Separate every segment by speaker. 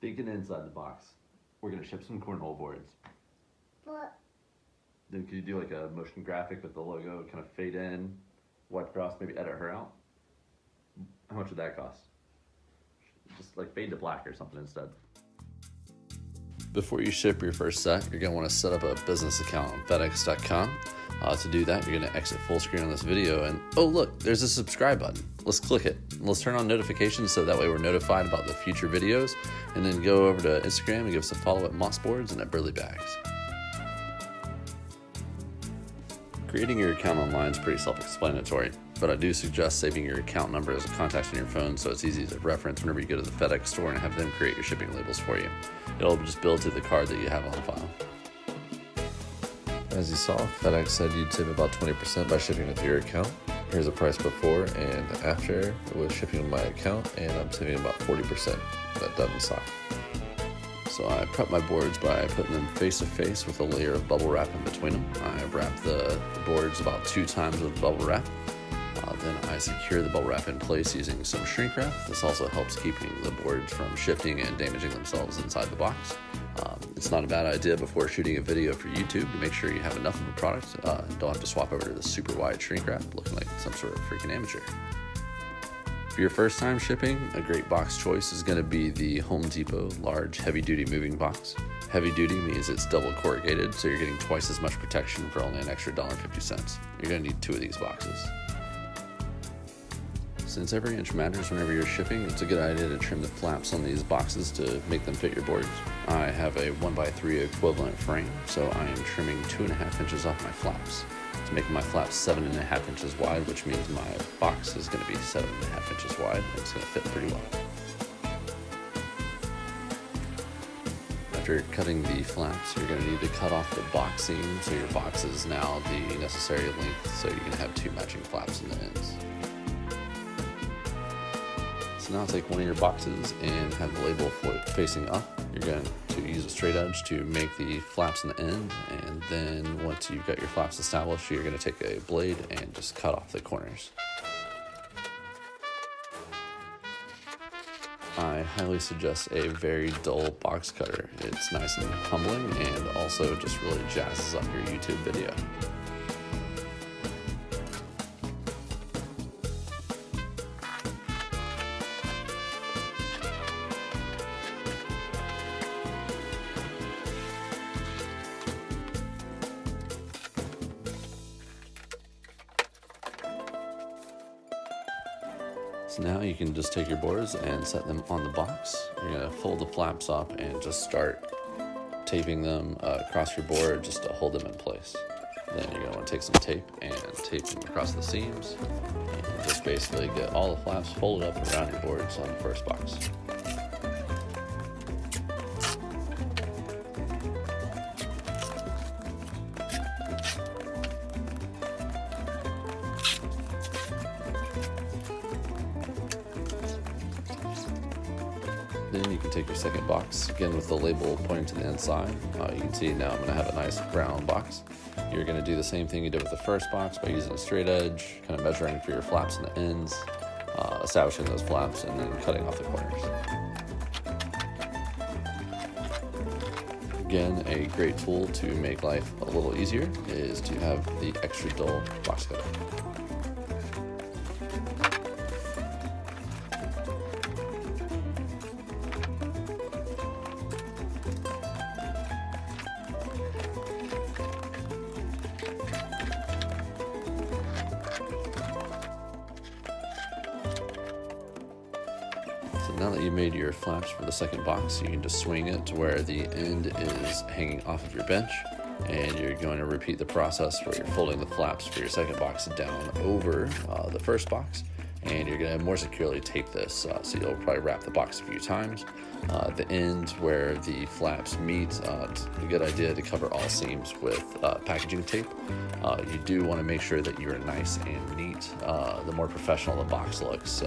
Speaker 1: thinking inside the box, we're gonna ship some cornhole boards.
Speaker 2: What?
Speaker 1: Then could you do like a motion graphic with the logo, kind of fade in, wipe across, maybe edit her out? How much would that cost? Just like fade to black or something instead. Before you ship your first set, you're going to want to set up a business account on FedEx.com. To do that, you're going to exit full screen on this video and, oh look, there's a subscribe button. Let's click it. Let's turn on notifications so that way we're notified about the future videos, and then go over to Instagram and give us a follow at Moss Boards and at Burley Bags. Creating your account online is pretty self-explanatory, but I do suggest saving your account number as a contact on your phone so it's easy to reference whenever you go to the FedEx store and have them create your shipping labels for you. It'll just build to the card that you have on file. As you saw, FedEx said you'd save about 20% by shipping with your account. Here's a price before and after with shipping with my account, and I'm saving about 40%. That doesn't suck. So I prep my boards by putting them face to face with a layer of bubble wrap in between them. I wrap the boards about 2 times with bubble wrap. Then I secure the bubble wrap in place using some shrink wrap. This also helps keeping the boards from shifting and damaging themselves inside the box. It's not a bad idea before shooting a video for YouTube to make sure you have enough of a product and don't have to swap over to the super wide shrink wrap looking like some sort of freaking amateur. For your first time shipping, a great box choice is going to be the Home Depot large heavy duty moving box. Heavy duty means it's double corrugated, so you're getting twice as much protection for only an extra $1.50. You're going to need 2 of these boxes. Since every inch matters whenever you're shipping, it's a good idea to trim the flaps on these boxes to make them fit your boards. I have a 1x3 equivalent frame, so I am trimming 2.5 inches off my flaps to make my flaps 7.5 inches wide, which means my box is going to be 7.5 inches wide, and it's going to fit pretty well. After cutting the flaps, you're going to need to cut off the box seam so your box is now the necessary length, so you can have 2 matching flaps in the ends. So now take one of your boxes and have the label facing up. You're going to use a straight edge to make the flaps in the end, and then once you've got your flaps established, you're going to take a blade and just cut off the corners. I highly suggest a very dull box cutter. It's nice and humbling and also just really jazzes up your YouTube video. So now you can just take your boards and set them on the box. You're going to fold the flaps up and just start taping them across your board just to hold them in place. Then you're going to want to take some tape and tape them across the seams and just basically get all the flaps folded up around your boards on the first box. Then you can take your second box, again with the label pointing to the inside. You can see now I'm going to have a nice brown box. You're going to do the same thing you did with the first box by using a straight edge, kind of measuring for your flaps and the ends, establishing those flaps, and then cutting off the corners. Again, a great tool to make life a little easier is to have the extra dull box cutter. Now that you made your flaps for the second box, you can just swing it to where the end is hanging off of your bench, and you're going to repeat the process where you're folding the flaps for your second box down over the first box, and you're going to more securely tape this, so you'll probably wrap the box a few times. The end where the flaps meet, it's a good idea to cover all seams with packaging tape. You do want to make sure that you're nice and neat. The more professional the box looks,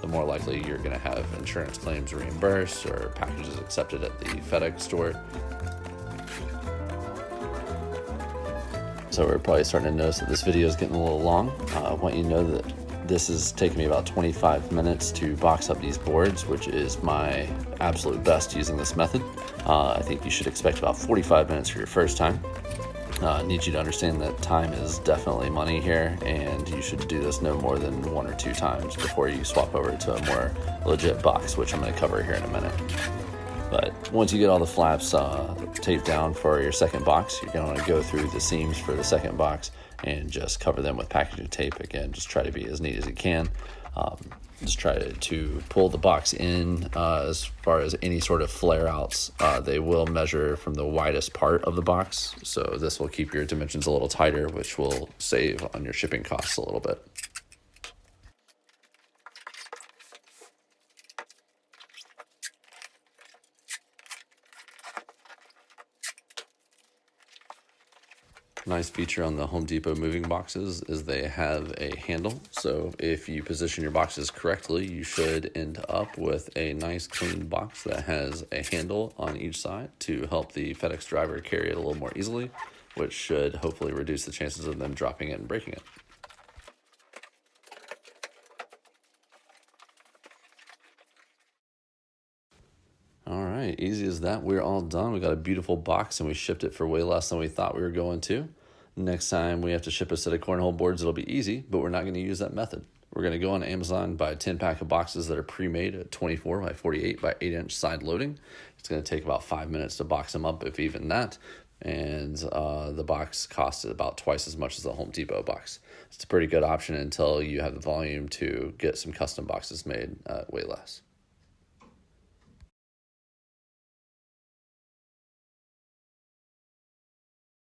Speaker 1: the more likely you're going to have insurance claims reimbursed or packages accepted at the FedEx store. So we're probably starting to notice that this video is getting a little long. I want you to know that
Speaker 2: This has taken me about 25 minutes to box up these boards, which is my absolute best using this method. I think you should expect about 45 minutes for your first time. I need you to understand that time is definitely money here, and you should do this no more than 1 or 2 times before you swap over to a more legit box, which I'm going to cover here in a minute. But once you get all the flaps taped down for your second box, you're going to go through the seams for the second box and just cover them with packaging tape. Again, just try to be as neat as you can. Just try to pull the box in as far as any sort of flare outs. They will measure from the widest part of the box, so this will keep your dimensions a little tighter, which will save on your shipping costs a little bit. Nice feature on the Home Depot moving boxes is they have a handle. So if you position your boxes correctly, you should end up with a nice clean box that has a handle on each side to help the FedEx driver carry it a little more easily, which should hopefully reduce the chances of them dropping it and breaking it. All right, easy as that. We're all done. We got a beautiful box and we shipped it for way less than we thought we were going to. Next time we have to ship a set of cornhole boards, it'll be easy, but we're not going to use that method. We're going to go on Amazon, buy a 10-pack of boxes that are pre-made at 24 by 48 by 8-inch side loading. It's going to take about 5 minutes to box them up, if even that. And the box costs about twice as much as the Home Depot box. It's a pretty good option until you have the volume to get some custom boxes made way less.